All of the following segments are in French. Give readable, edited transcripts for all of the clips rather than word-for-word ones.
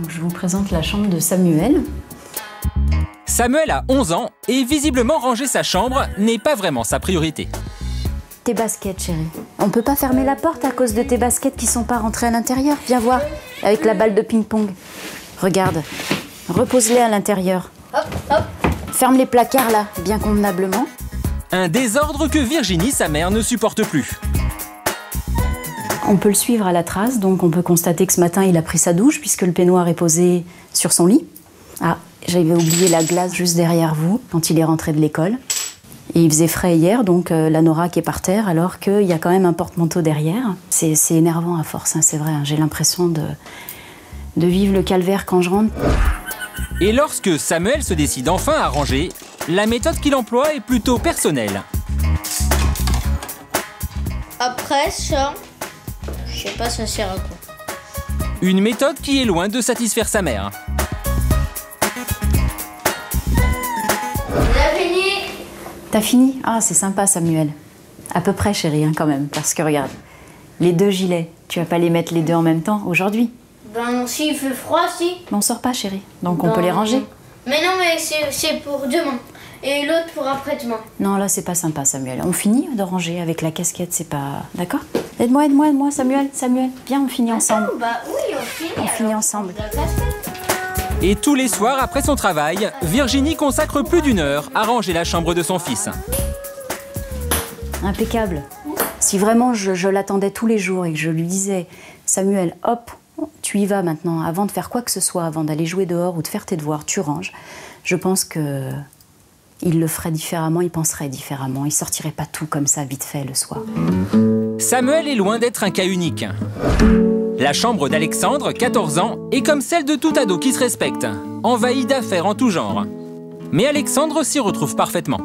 Donc, je vous présente la chambre de Samuel. Samuel a 11 ans et visiblement ranger sa chambre n'est pas vraiment sa priorité. Tes baskets, chérie. On peut pas fermer la porte à cause de tes baskets qui sont pas rentrées à l'intérieur. Viens voir, avec la balle de ping-pong. Regarde, repose-les à l'intérieur. Hop, hop. Ferme les placards là, bien convenablement. Un désordre que Virginie, sa mère, ne supporte plus. On peut le suivre à la trace, donc on peut constater que ce matin il a pris sa douche puisque le peignoir est posé sur son lit. Ah, j'avais oublié la glace juste derrière vous quand il est rentré de l'école. Et il faisait frais hier, donc l'anorak est par terre alors qu'il y a quand même un porte-manteau derrière. C'est énervant à force, hein, c'est vrai, hein, j'ai l'impression de vivre le calvaire quand je rentre. Et lorsque Samuel se décide enfin à ranger, la méthode qu'il emploie est plutôt personnelle. Après ça, je sais pas ça sert à quoi. Une méthode qui est loin de satisfaire sa mère. T'as fini? Ah, c'est sympa, Samuel. À peu près, chérie, hein, quand même. Parce que regarde, les deux gilets, tu vas pas les mettre les deux en même temps aujourd'hui? Ben, s'il fait froid, si. Mais on sort pas, chérie. Donc on peut les ranger. Mais non, mais c'est pour demain. Et l'autre pour après-demain. Non, là, c'est pas sympa, Samuel. On finit de ranger avec la casquette, c'est pas... D'accord? Aide-moi, Samuel. Viens, on finit ensemble. Bah oui, on finit ensemble. Et tous les soirs, après son travail, Virginie consacre plus d'1 heure à ranger la chambre de son fils. Impeccable. Si vraiment je l'attendais tous les jours et que je lui disais « Samuel, hop, tu y vas maintenant, avant de faire quoi que ce soit, avant d'aller jouer dehors ou de faire tes devoirs, tu ranges », je pense que il le ferait différemment, il penserait différemment, il sortirait pas tout comme ça vite fait le soir. Samuel est loin d'être un cas unique. La chambre d'Alexandre, 14 ans, est comme celle de tout ado qui se respecte, envahie d'affaires en tout genre. Mais Alexandre s'y retrouve parfaitement.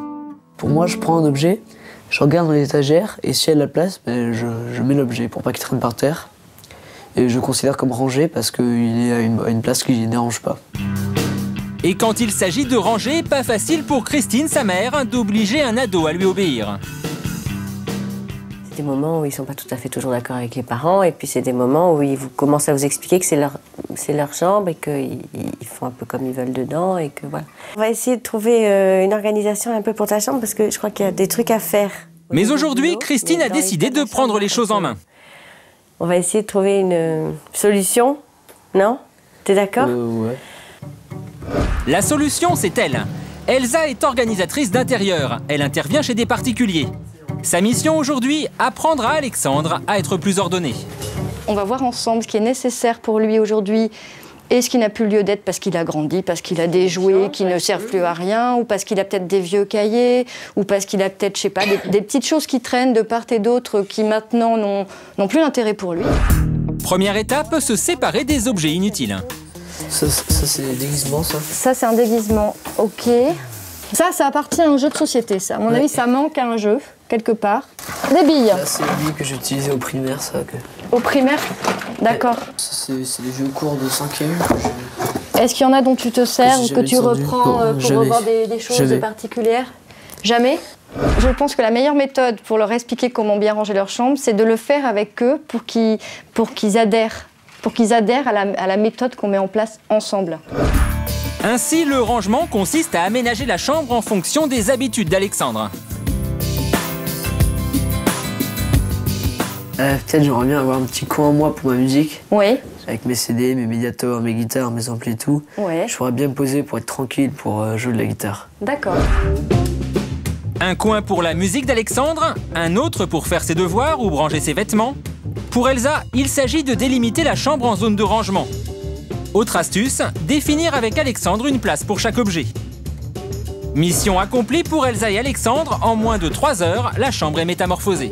Pour moi, je prends un objet, je regarde dans l'étagère, et si elle a la place, ben, je mets l'objet pour pas qu'il traîne par terre. Et je considère comme rangé parce qu'il est à une place qui ne dérange pas. Et quand il s'agit de ranger, pas facile pour Christine, sa mère, d'obliger un ado à lui obéir. Des moments où ils ne sont pas tout à fait toujours d'accord avec les parents, et puis c'est des moments où ils commencent à vous expliquer que c'est leur chambre et qu'ils font un peu comme ils veulent dedans, et que voilà. On va essayer de trouver une organisation un peu pour ta chambre, parce que je crois qu'il y a des trucs à faire. Mais aujourd'hui, Christine a décidé de prendre les choses en main. On va essayer de trouver une solution, non? T'es d'accord? Ouais. La solution, c'est elle. Elsa est organisatrice d'intérieur. Elle intervient chez des particuliers. Sa mission aujourd'hui, apprendre à Alexandre à être plus ordonné. On va voir ensemble ce qui est nécessaire pour lui aujourd'hui et ce qui n'a plus lieu d'être parce qu'il a grandi, parce qu'il a des jouets qui ne servent plus à rien, ou parce qu'il a peut-être des vieux cahiers, ou parce qu'il a peut-être, je sais pas, des petites choses qui traînent de part et d'autre qui maintenant n'ont plus d'intérêt pour lui. Première étape, se séparer des objets inutiles. Ça c'est des déguisements, ça? Ça, c'est un déguisement, ok. Ça appartient à un jeu de société, ça. À mon avis, ça manque à un jeu, quelque part. Des billes. Là, c'est lui que j'utilisais au primaire, ça. Au primaire? D'accord. C'est des jeux courts de 5e. Est-ce qu'il y en a dont tu te sers ou que tu reprends pour revoir des choses particulières? Jamais? Je pense que la meilleure méthode pour leur expliquer comment bien ranger leur chambre, c'est de le faire avec eux pour qu'ils adhèrent à la méthode qu'on met en place ensemble. Ainsi, le rangement consiste à aménager la chambre en fonction des habitudes d'Alexandre. Peut-être j'aimerais bien avoir un petit coin à moi pour ma musique. Oui. Avec mes CD, mes médiators, mes guitares, mes amplis et tout. Ouais. Je pourrais bien me poser pour être tranquille, pour jouer de la guitare. D'accord. Un coin pour la musique d'Alexandre, un autre pour faire ses devoirs ou ranger ses vêtements. Pour Elsa, il s'agit de délimiter la chambre en zone de rangement. Autre astuce, définir avec Alexandre une place pour chaque objet. Mission accomplie pour Elsa et Alexandre, en moins de 3 heures, la chambre est métamorphosée.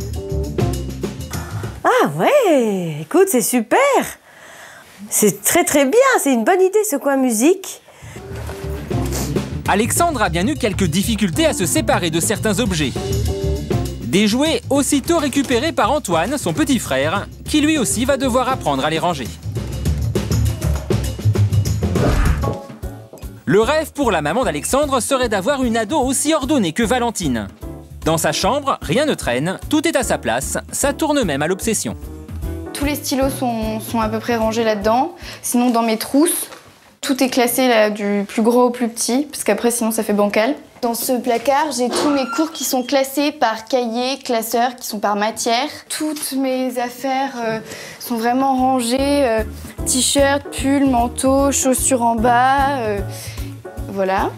Ah ouais, écoute, c'est super. C'est très très bien, c'est une bonne idée ce coin musique. Alexandre a bien eu quelques difficultés à se séparer de certains objets. Des jouets aussitôt récupérés par Antoine, son petit frère, qui lui aussi va devoir apprendre à les ranger. Le rêve pour la maman d'Alexandre serait d'avoir une ado aussi ordonnée que Valentine. Dans sa chambre, rien ne traîne, tout est à sa place, ça tourne même à l'obsession. Tous les stylos sont à peu près rangés là-dedans. Sinon, dans mes trousses, Tout est classé là, du plus gros au plus petit, parce qu'après sinon ça fait bancal. Dans ce placard, j'ai tous mes cours qui sont classés par cahier, classeur, qui sont par matière. Toutes mes affaires sont vraiment rangées. T-shirt, pull, manteau, chaussures en bas, voilà.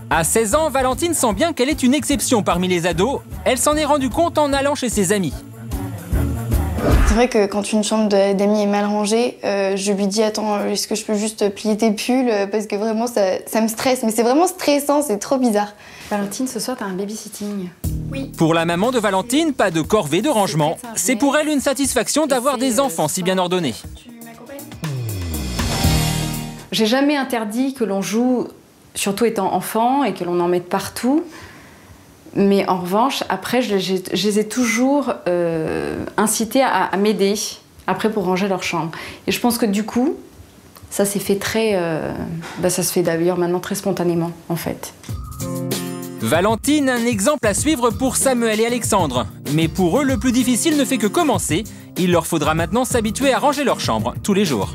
À 16 ans, Valentine sent bien qu'elle est une exception parmi les ados. Elle s'en est rendue compte en allant chez ses amis. C'est vrai que quand une chambre d'amis est mal rangée, je lui dis « Attends, est-ce que je peux juste plier tes pulls ?» Parce que vraiment, ça me stresse. Mais c'est vraiment stressant, c'est trop bizarre. Valentine, ce soir, t'as un babysitting. Oui. Pour la maman de Valentine, pas de corvée de rangement. C'est pour elle une satisfaction d'avoir des enfants si bien ordonnés. J'ai jamais interdit que l'on joue, surtout étant enfant, et que l'on en mette partout. Mais en revanche, après, je les ai toujours incités à m'aider, après pour ranger leur chambre. Et je pense que du coup, ça s'est fait ça se fait d'ailleurs maintenant très spontanément, en fait. Valentine, un exemple à suivre pour Samuel et Alexandre. Mais pour eux, le plus difficile ne fait que commencer. Il leur faudra maintenant s'habituer à ranger leur chambre tous les jours.